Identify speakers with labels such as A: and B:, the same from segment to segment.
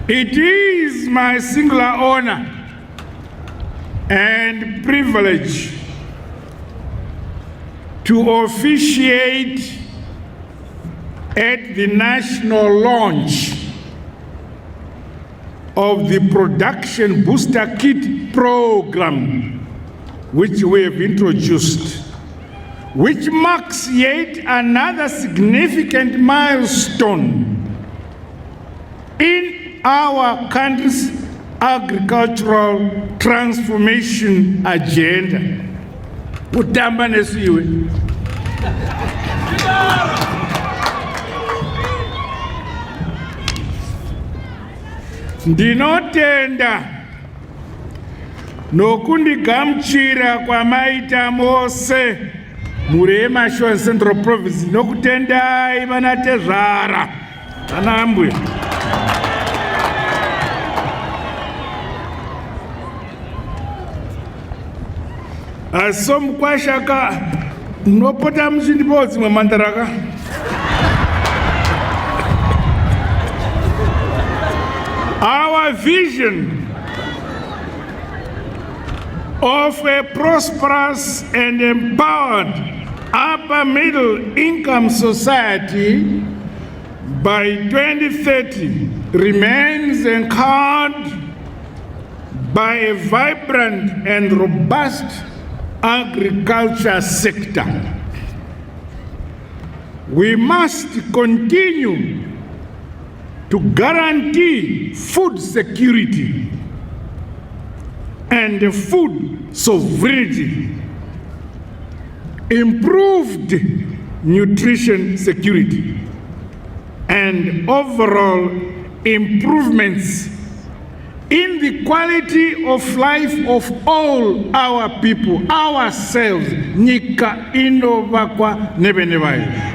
A: It is my singular honor and privilege to officiate at the national launch of the Production Booster Kit program, which we have introduced, which marks yet another significant milestone in our country's agricultural transformation agenda. Kutamba nesiwe. Ndinotenda nokundigamuchira kwamaita mose muri Mashonaland Central Province nokutendai vana tezvara vanambwe. Aso mukwashaka nopota muchindipawo dzimwe mandaraka. Our vision of a prosperous and empowered upper middle income society by 2030 remains anchored by a vibrant and robust agriculture sector. We must continue to guarantee food security and food sovereignty, improved nutrition security, and overall improvements in the quality of life of all our people, ourselves, Nika Inovakwa Nebenevai.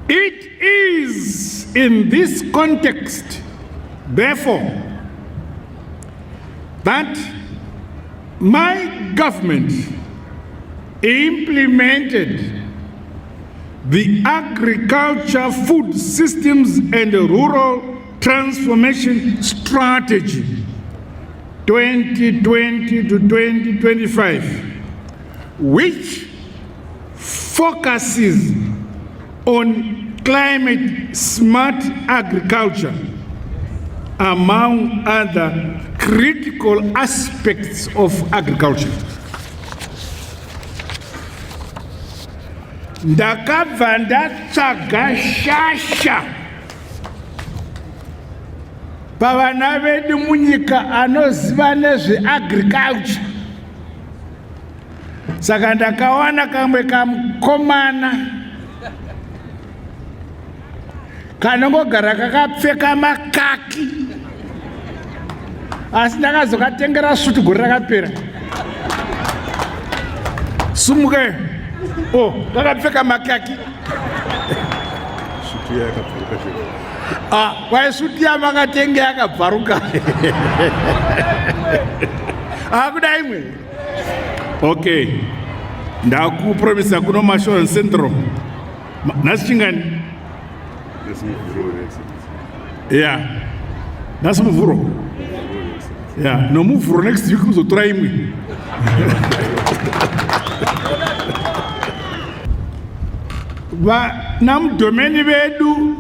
A: It is in this context, therefore, that my government implemented the Agriculture, Food Systems and Rural Transformation Strategy 2020 to 2025, which focuses on climate smart agriculture, among other critical aspects of agriculture. Ndakabva ndatsvaga shasha pavana vedu munyika anoziva nezveagriculture. Saka ndakawana kamwe kamukomana kanongogara kakapfeka makaki, asi ndakazokatengera suti gore rakapera. Sumuke, oh, kakapfeka makaki. Suti yakabvaruka. Kwai suti yamakatenge yakabvaruka. Kudai imwe. Okay. Ndakupromisa kuno Mashonaland Central. Nasi chingani? Yeah. Nasi muvhuro. Yeah. No muvhuro next week uzotora imwe. Namudomeni vedu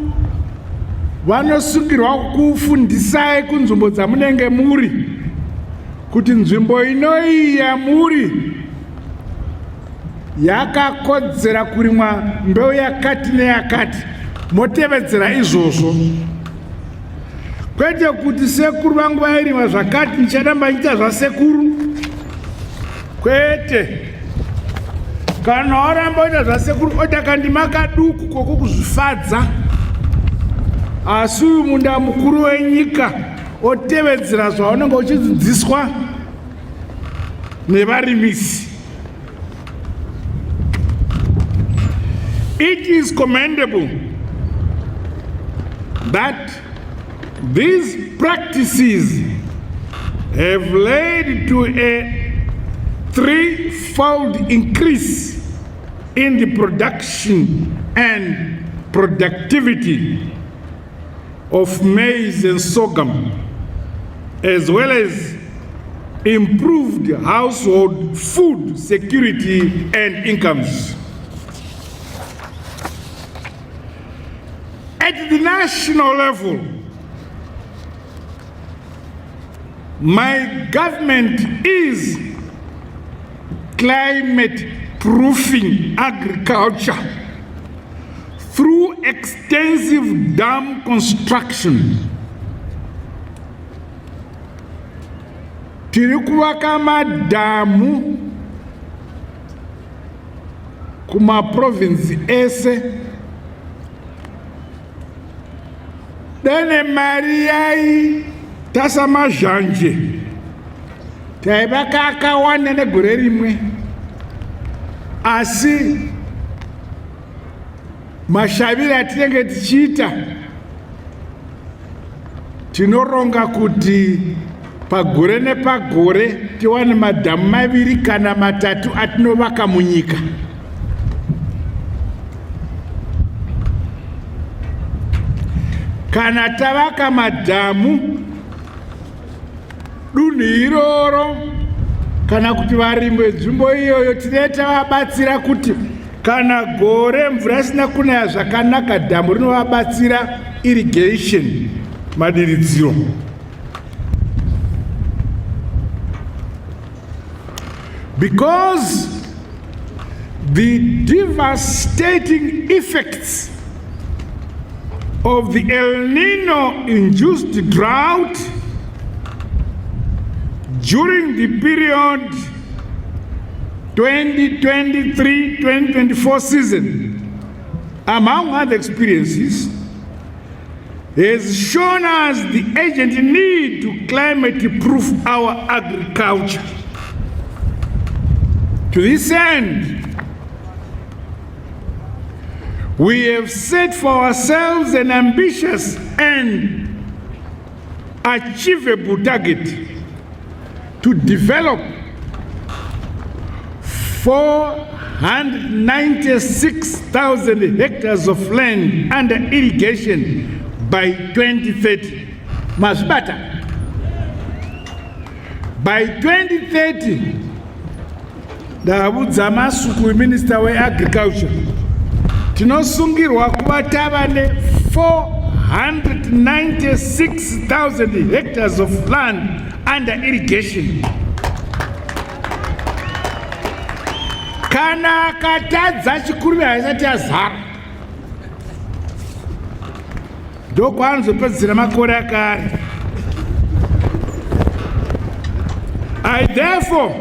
A: vanosungirwa kufundisai kunzvimbo dzamunenge muri kuti nzvimbo inoyi yamuri yakakodzera kurimwa mbeu yakati neyakati, motevedzera izvozvo. Kwete kuti sekuru vangu vairima zvakati ndichadamba nchiita zvasekuru. Kwete. Kana waramba uita zvasekuru otakandima kaduku koko kuzvifadza, asi uyu munda mukuru wenyika otevedzera zvaunenge uchidzidziswa nevarimisi. It is commendable that these practices have led to a threefold increase in the production and productivity of maize and sorghum, as well as improved household food security and incomes. At the national level, my government is climate-proofing agriculture through extensive dam construction. Tiri kuvaka madhamu kuma province ese. Dene Mariai tasa mazhanje. Taibaka akawana negore rimwe. Asi mashaviri atinenge tichiita tinoronga kuti pagore nepagore tiwane madhamu maviri kana matatu atinovaka munyika. Kana tavaka madhamu dunhu iroro kana kuti varimi venzvimbo iyoyo tinenge tavabatsira kuti kana gore mvura isina kunaya zvakanaka dhamu rinovabatsira irrigation madiridziro. Because the devastating effects of the El Nino-induced drought during the period 2023-2024 season, among other experiences, has shown us the urgent need to climate-proof our agriculture. To this end, we have set for ourselves an ambitious and achievable target to develop 496,000 hectares of land under irrigation by 2030. Masbata. By 2030, Daabudza Masuku, Minister of Agriculture, tinosungirwa kuva tava ne 496,000 hectares of land under irrigation. Kana akatadza chikuru haisati yazara. Ndokwaanozopedzisira makore akare. I therefore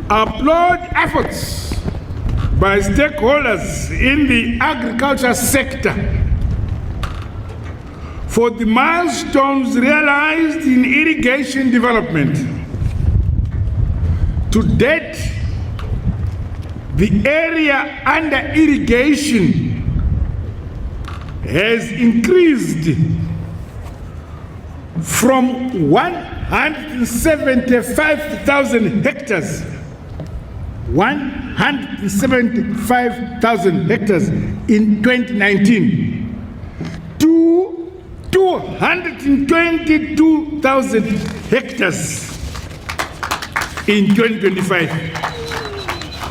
A: applaud efforts by stakeholders in the agriculture sector for the milestones realized in irrigation development. To date, the area under irrigation has increased from 175,000 hectares 175,000 hectares in 2019 to 222,000 hectares in 2025.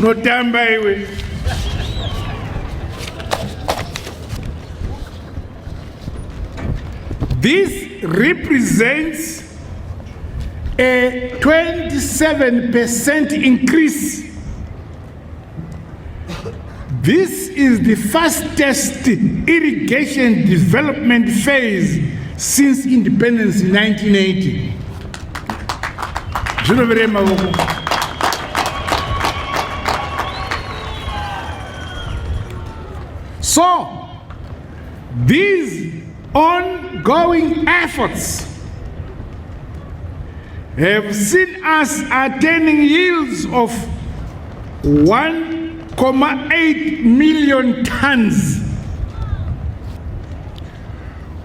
A: No time by way. This represents a 27% increase. This is the fastest irrigation development phase since independence in 1980. So, these ongoing efforts have seen us attaining yields of 1.8 million tons,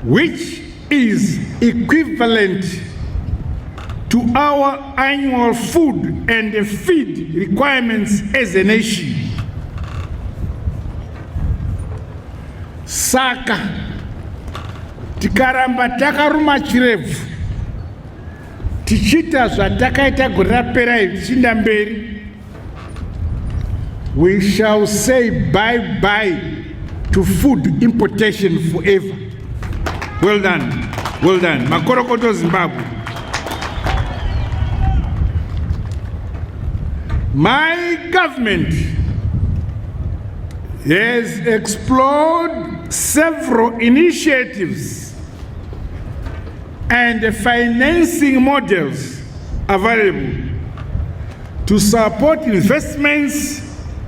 A: which is equivalent to our annual food and feed requirements as a nation. Saka tikaramba takaruma chirebvu tichita zvatakaita gore rapera iri tichinda mberi, we shall say bye bye to food importation forever. Well done, well done. Makorokoto Zimbabwe. My government has explored several initiatives and financing models available to support investments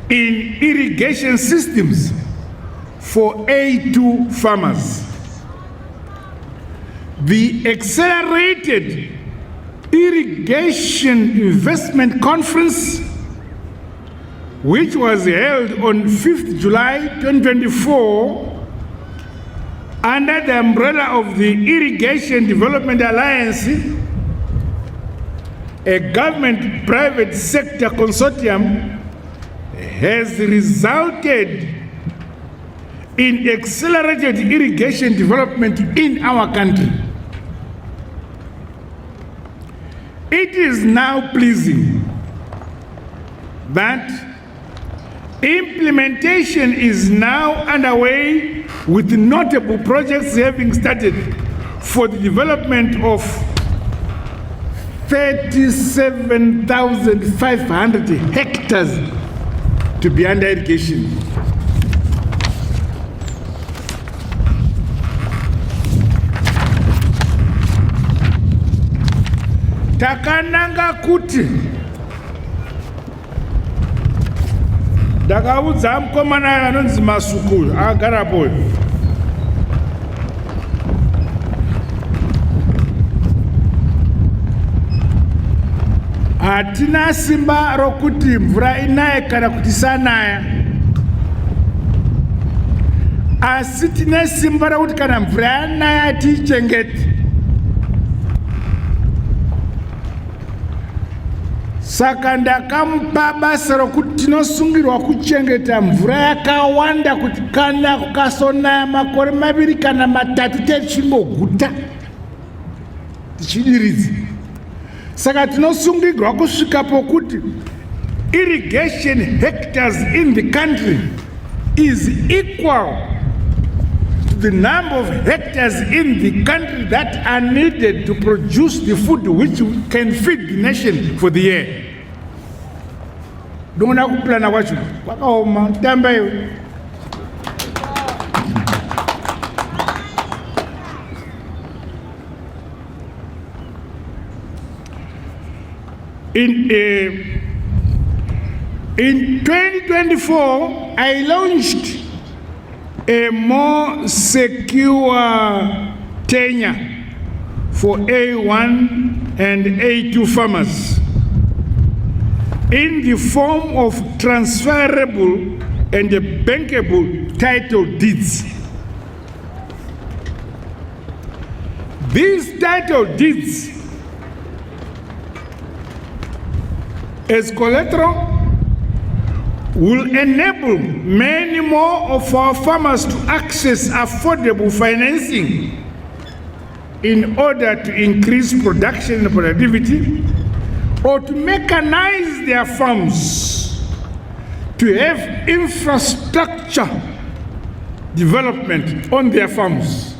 A: in irrigation systems for A2 farmers. The Accelerated Irrigation Investment Conference, which was held on 5th July 2024 under the umbrella of the Irrigation Development Alliance, a government-private sector consortium, has resulted in accelerated irrigation development in our country. It is now pleasing that implementation is now underway with notable projects having started for the development of 37,500 hectares to be under irrigation. Takananga kuti ndakaudza mukomana anonzi Masukuru agarapo, hatina simba rokuti mvura inaye kana kuti sanaya, asi tine simba rokuti kana mvura yanaya tiichengete. Saka ndakamupa basa rokuti tinosungirwa kuchengeta mvura yakawanda kuti kana kukasonaya makore 2 kana 3 techimboguta tichidiridza. Saka tinosungirwa kusvika pokuti irrigation hectares in the country is equal to the number of hectares in the country that are needed to produce the food which can feed the nation for the year. Dona kuplana kwacho kwakaoma tamba iwe. In 2024, I launched a more secure tenure for A1 and A2 farmers in the form of transferable and bankable title deeds. These title deeds as collateral will enable many more of our farmers to access affordable financing in order to increase production and productivity, or to mechanize their farms, to have infrastructure development on their farms.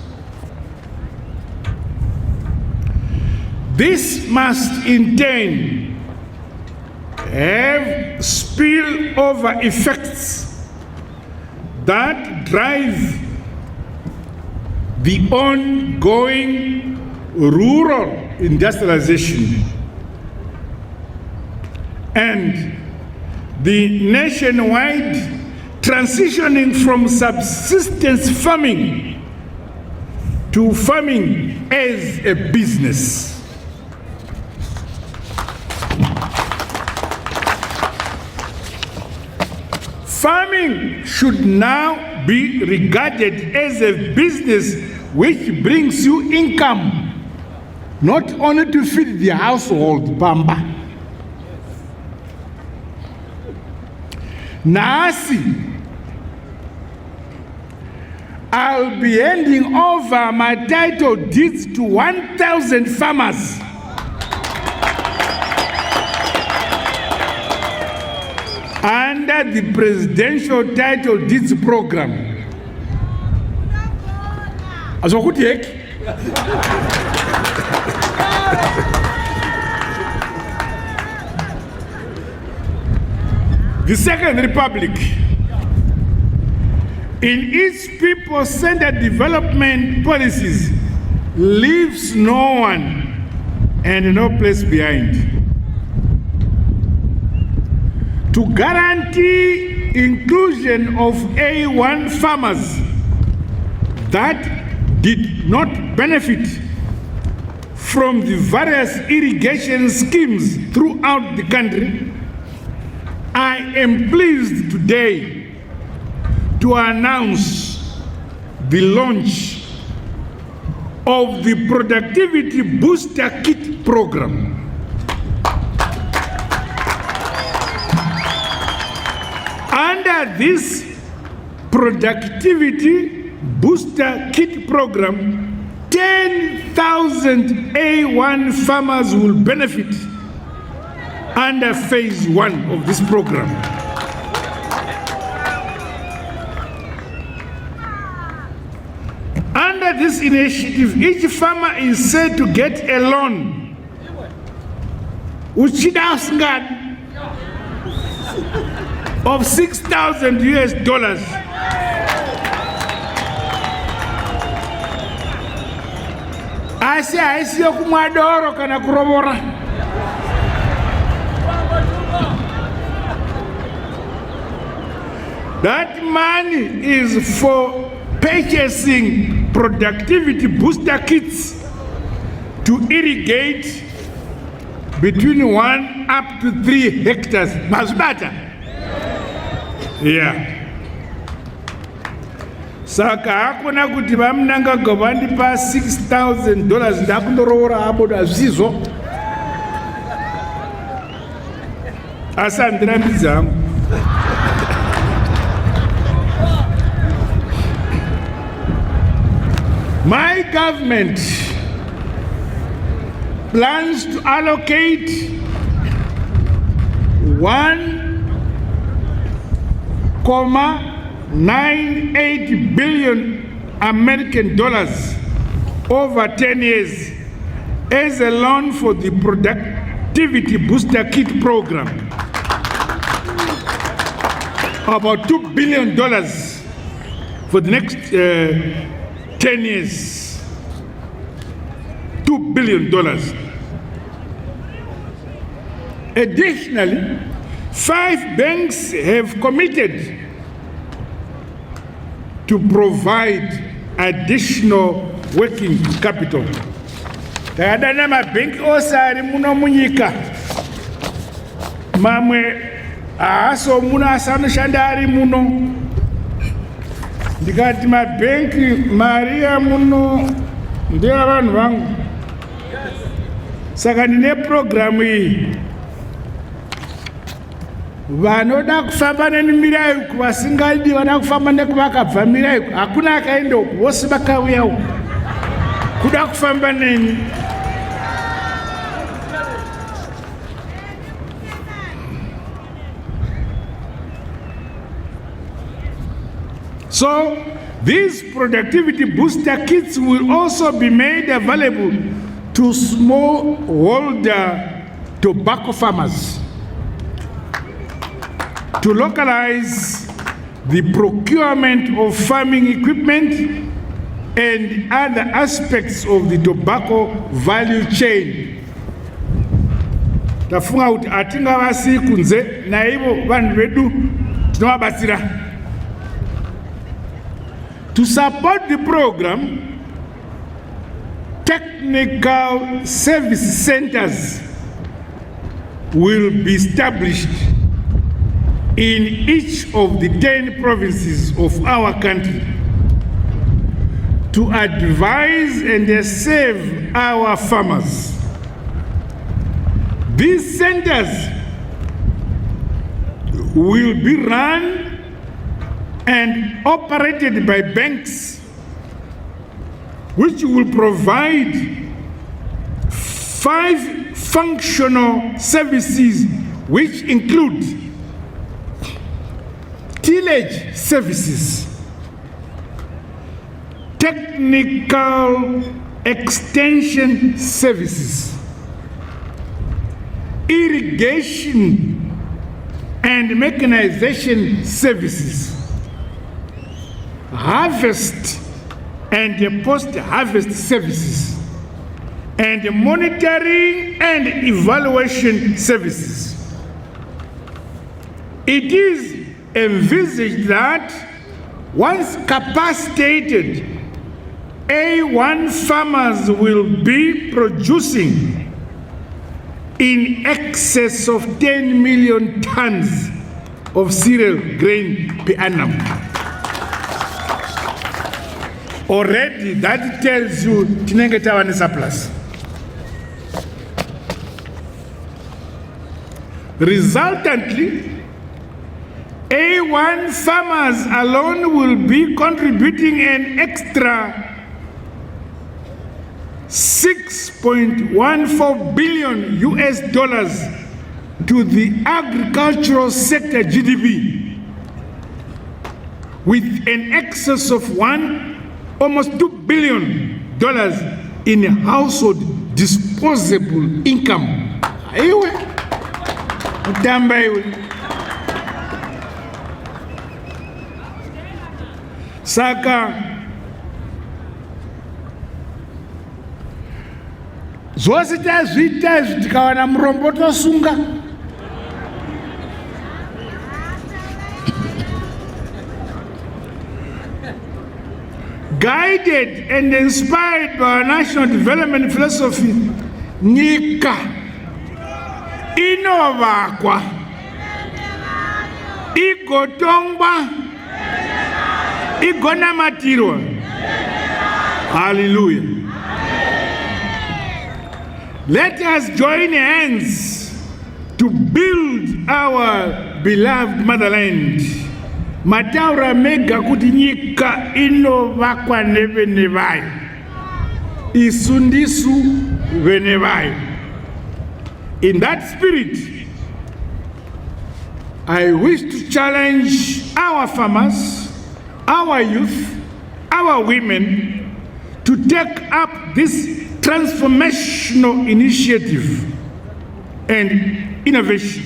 A: This must in turn have spillover effects that drive the ongoing rural industrialization and the nationwide transitioning from subsistence farming to farming as a business. Farming should now be regarded as a business which brings you income, not only to feed the household, Bamba. Nasi I'll be handing over my title deeds to 1,000 farmers. Under the Presidential Title Deeds Program. The Second Republic. In its people-centered development policies, leaves no one and no place behind. To guarantee inclusion of A1 farmers that did not benefit from the various irrigation schemes throughout the country, I am pleased today to announce the launch of the Productivity Booster Kit program. Under this Productivity Booster Kit program, 10,000 A1 farmers will benefit under phase 1 of this program. Under this initiative, each farmer is said to get a loan, which of $6,000 US. Aisi yokumadoro kana kurobora. That money is for purchasing productivity booster kits to irrigate between 1 up to 3 hectares. Masbata. Yeah. Saka hakuna kuti Mnangagwa vandipa $6,000 ndakundorora aboda zvizo. Asandira mbidzamu. My government plans to allocate $1.98 billion American dollars over 10 years as a loan for the Productivity Booster Kit program. About $2 billion for the next 10 years. $2 billion. Additionally, 5 banks have committed to provide additional working capital. Tadana mabanki osari muno munyika. Mamwe aso muno asano shandari muno. Ndikati mabanki Maria muno ndiye vanhu vangu. Saka ndine programu iyi. Vanoda kufamba nemirayi kuvasingadi vanoda kufamba nekuvakabva mirayi hakuna akaenda uku vose vakauya uku kuda kufamba neni. So these productivity booster kits will also be made available to smallholder tobacco farmers to localize the procurement of farming equipment and other aspects of the tobacco value chain. Tafunga kuti atingavasi kunze naivo vanhu vedu tinovabatsira. To support the program, technical service centers will be established in each of the 10 provinces of our country to advise and serve our farmers. These centers will be run and operated by banks which will provide 5 functional services, which include tillage services, technical extension services, irrigation and mechanization services, harvest and post-harvest services, and monitoring and evaluation services. It is envisaged that once capacitated, A1 farmers will be producing in excess of 10 million tons of cereal grain per annum. Already, that tells you tinenge tawa ne surplus. Resultantly, A1 farmers alone will be contributing an extra $6.14 billion to the agricultural sector GDP, with an excess of almost $2 billion in household disposable income. Saka zvose tazviita izvi tikawana murombo tosunga. Guided and inspired by our national development philosophy, nyika inovakwa, igotongwa, igonamatirwa. Hallelujah. Let us join hands to build our beloved motherland. Mataura mega kuti nyika inovakwa nevene vayo, isundisu vene vayo. In that spirit, I wish to challenge our farmers, our youth, our women to take up this transformational initiative and innovation,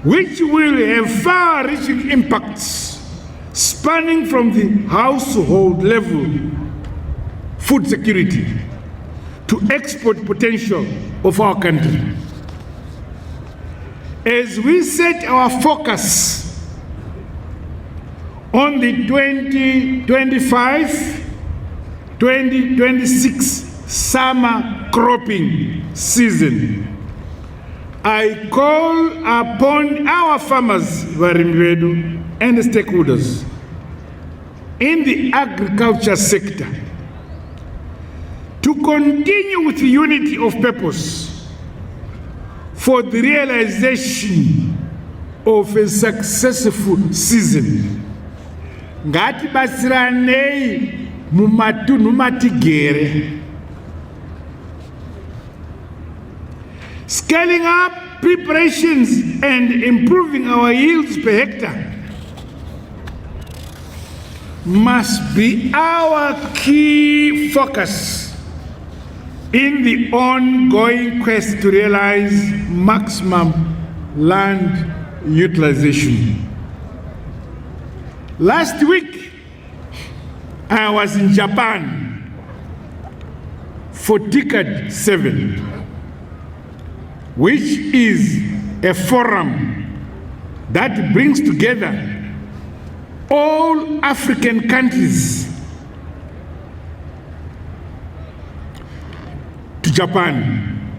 A: which will have far-reaching impacts spanning from the household level, food security, to export potential of our country. As we set our focus on the 2025-2026 summer cropping season, I call upon our farmers, Varimvedu, and stakeholders in the agriculture sector to continue with unity of purpose for the realization of a successful season. Ngati basiranei mumatunhu matigere. Scaling up preparations and improving our yields per hectare must be our key focus in the ongoing quest to realize maximum land utilization. Last week, I was in Japan for TICAD 7, which is a forum that brings together all African countries to Japan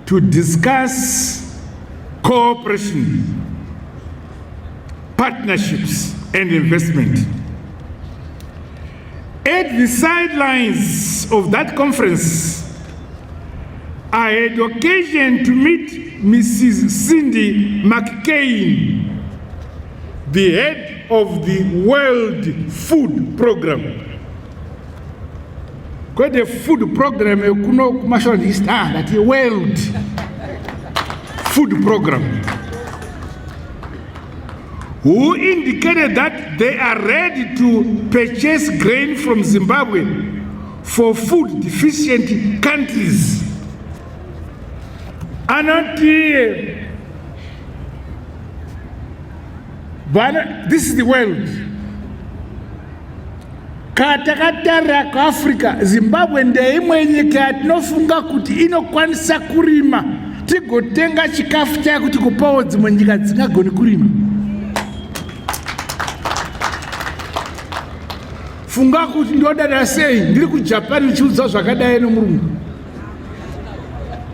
A: to discuss cooperation, partnerships, and investment. At the sidelines of that conference, I had occasion to meet Mrs. Cindy McCain, the head of the World Food Program. kwete food program kuno Mashonaland East that world food program, who indicated that they are ready to purchase grain from Zimbabwe for food deficient countries. Anoti, this is the world. Katakatara ka Africa, Zimbabwe ndeimwe nyika yatinofunga kuti inokwanisa kurima tigotenga chikafu chake kuti kupawo dzimwe nyika dzisingagoni kurima. Funga kuti ndodada sei ndiri kuJapan chiudza zvakadai nomurungu.